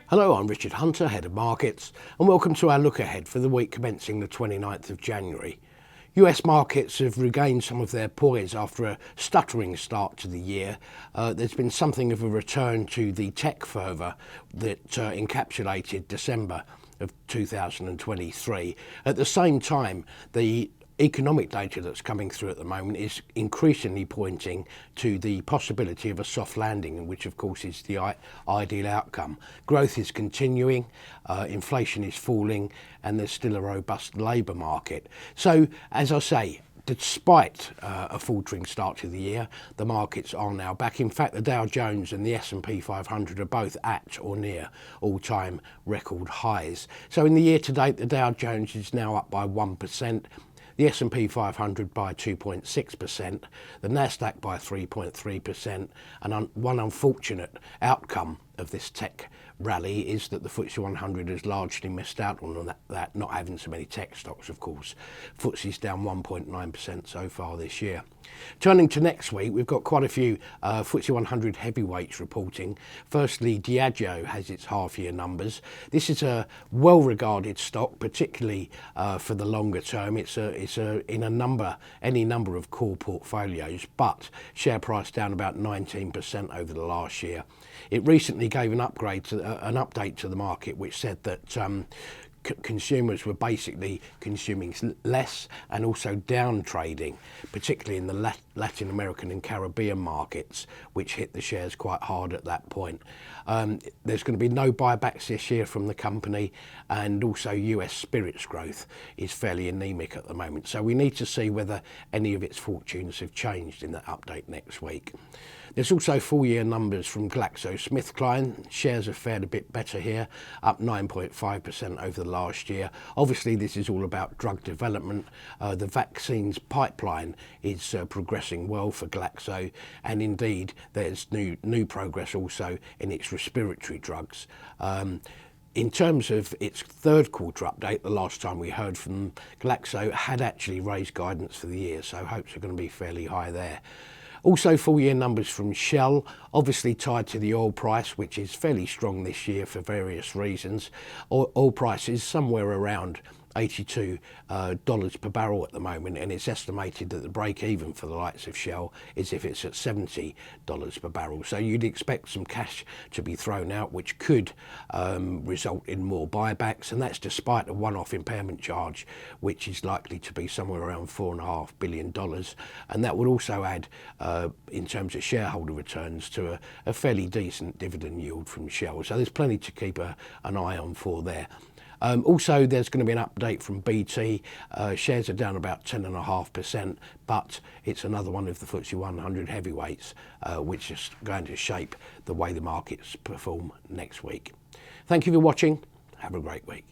Hello, I'm Richard Hunter, Head of Markets, and welcome to our look ahead for the week commencing the 29th of January. US markets have regained some of their poise after a stuttering start to the year. There's been something of a return to the tech fervour that encapsulated December of 2023. At the same time, the economic data that's coming through at the moment is increasingly pointing to the possibility of a soft landing, which of course is the ideal outcome. Growth is continuing, inflation is falling, and there's still a robust labour market. So, as I say, despite a faltering start to the year, the markets are now back. In fact, the Dow Jones and the S&P 500 are both at or near all-time record highs. So in the year to date, the Dow Jones is now up by 1%. The S&P 500 by 2.6%, the Nasdaq by 3.3%, and one unfortunate outcome of this tech rally is that the FTSE 100 has largely missed out on that, not having so many tech stocks, of course. FTSE's down 1.9% so far this year. Turning to next week, we've got quite a few FTSE 100 heavyweights reporting. Firstly, Diageo has its half-year numbers. This is a well-regarded stock, particularly for the longer term. It's in any number of core portfolios, but share price down about 19% over the last year. It recently gave an update to the market, which said that consumers were basically consuming less and also down trading, particularly in the Latin American and Caribbean markets, which hit the shares quite hard at that point. There's going to be no buybacks this year from the company, and also US spirits growth is fairly anemic at the moment. So we need to see whether any of its fortunes have changed in that update next week. There's also full-year numbers from GlaxoSmithKline. Shares have fared a bit better here, up 9.5% over the last year. Obviously, this is all about drug development. The vaccines pipeline is progressing well for Glaxo, and indeed, there's new progress also in its respiratory drugs. In terms of its third quarter update, the last time we heard from Glaxo had actually raised guidance for the year, so hopes are going to be fairly high there. Also, full-year numbers from Shell, obviously tied to the oil price, which is fairly strong this year for various reasons. Oil price is somewhere around $82 per barrel at the moment, and it's estimated that the break-even for the likes of Shell is if it's at $70 per barrel. So you'd expect some cash to be thrown out, which could result in more buybacks, and that's despite a one-off impairment charge, which is likely to be somewhere around $4.5 billion, and that would also add, in terms of shareholder returns, to a fairly decent dividend yield from Shell. So there's plenty to keep an eye on for there. Also, there's going to be an update from BT. Shares are down about 10.5%, but it's another one of the FTSE 100 heavyweights, which is going to shape the way the markets perform next week. Thank you for watching. Have a great week.